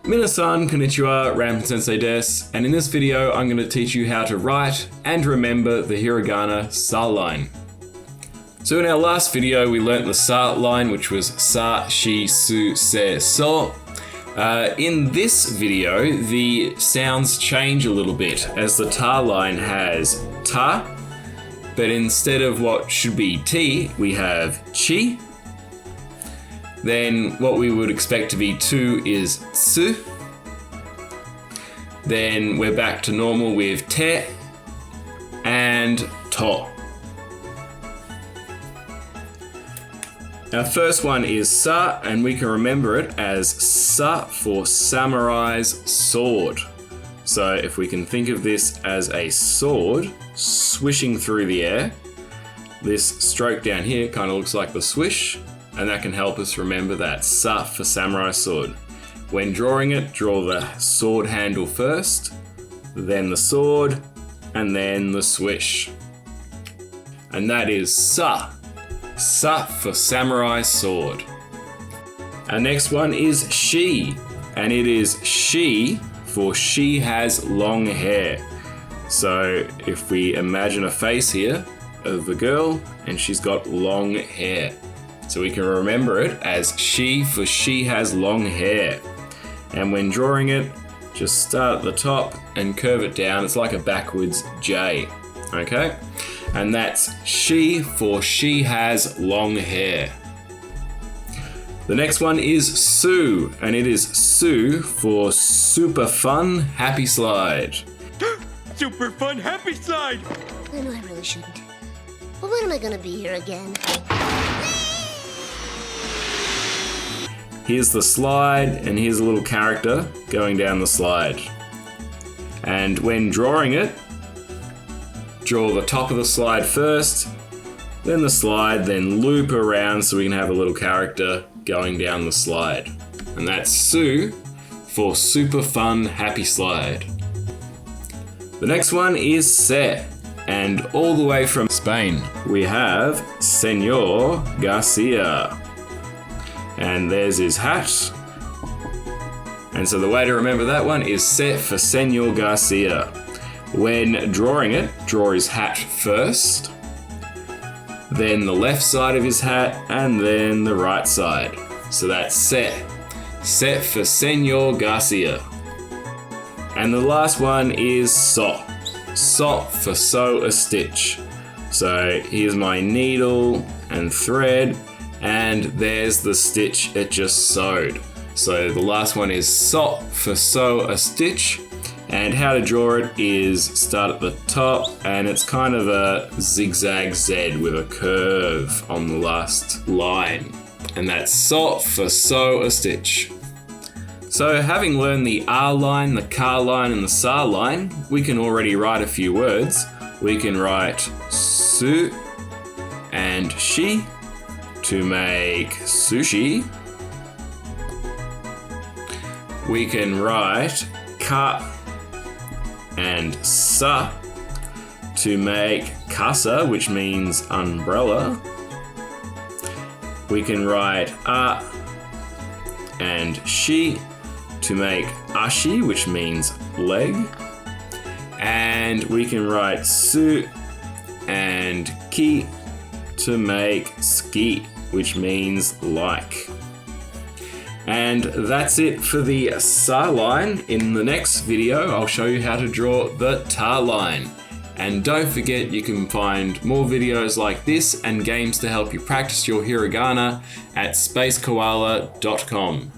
Minasan, konnichiwa, Ramen Sensei desu, and in this video I'm going to teach you how to write and remember the hiragana sa line. So in our last video we learnt the sa line, which was sa, shi, su, se, so. In this video the sounds change a little bit as the ta line has ta, but instead of what should be ti we have chi. Then what we would expect to be tu is tsu. Then we're back to normal with te and to. Our first one is sa, and we can remember it as sa for samurai's sword. So if we can think of this as a sword swishing through the air, this stroke down here kind of looks like the swish. And that can help us remember that sa for samurai sword. When drawing it, draw the sword handle first, then the sword, and then the swish. And that is sa. Sa for samurai sword. Our next one is she, and it is she for she has long hair. So if we imagine a face here of a girl, and she's got long hair. So we can remember it as she for she has long hair. And when drawing it, just start at the top and curve it down. It's like a backwards J, okay? And that's she for she has long hair. The next one is Sue, and it is Sue for super fun happy slide. Super fun happy slide! I know I really shouldn't. But when am I gonna be here again? Here's the slide, and here's a little character going down the slide. And when drawing it, draw the top of the slide first, then the slide, then loop around so we can have a little character going down the slide. And that's Sue for super fun happy slide. The next one is Se, and all the way from Spain, we have Señor Garcia. And there's his hat. And so the way to remember that one is Se for Señor Garcia. When drawing it, draw his hat first, then the left side of his hat, and then the right side. So that's Se. Se for Señor Garcia. And the last one is So. So for sew a stitch. So here's my needle and thread, and there's the stitch it just sewed. So the last one is so for sew a stitch, and how to draw it is start at the top, and it's kind of a zigzag Z with a curve on the last line, and that's so for sew a stitch. So having learned the R line, the ka line, and the sa line, we can already write a few words. We can write su and shi to make sushi. We can write ka and sa to make casa, which means umbrella. We can write a and shi to make ashi, which means leg. And we can write su and ki to make ski, which means like. And that's it for the sa line. In the next video, I'll show you how to draw the ta line. And don't forget, you can find more videos like this and games to help you practice your hiragana at spacekoala.com.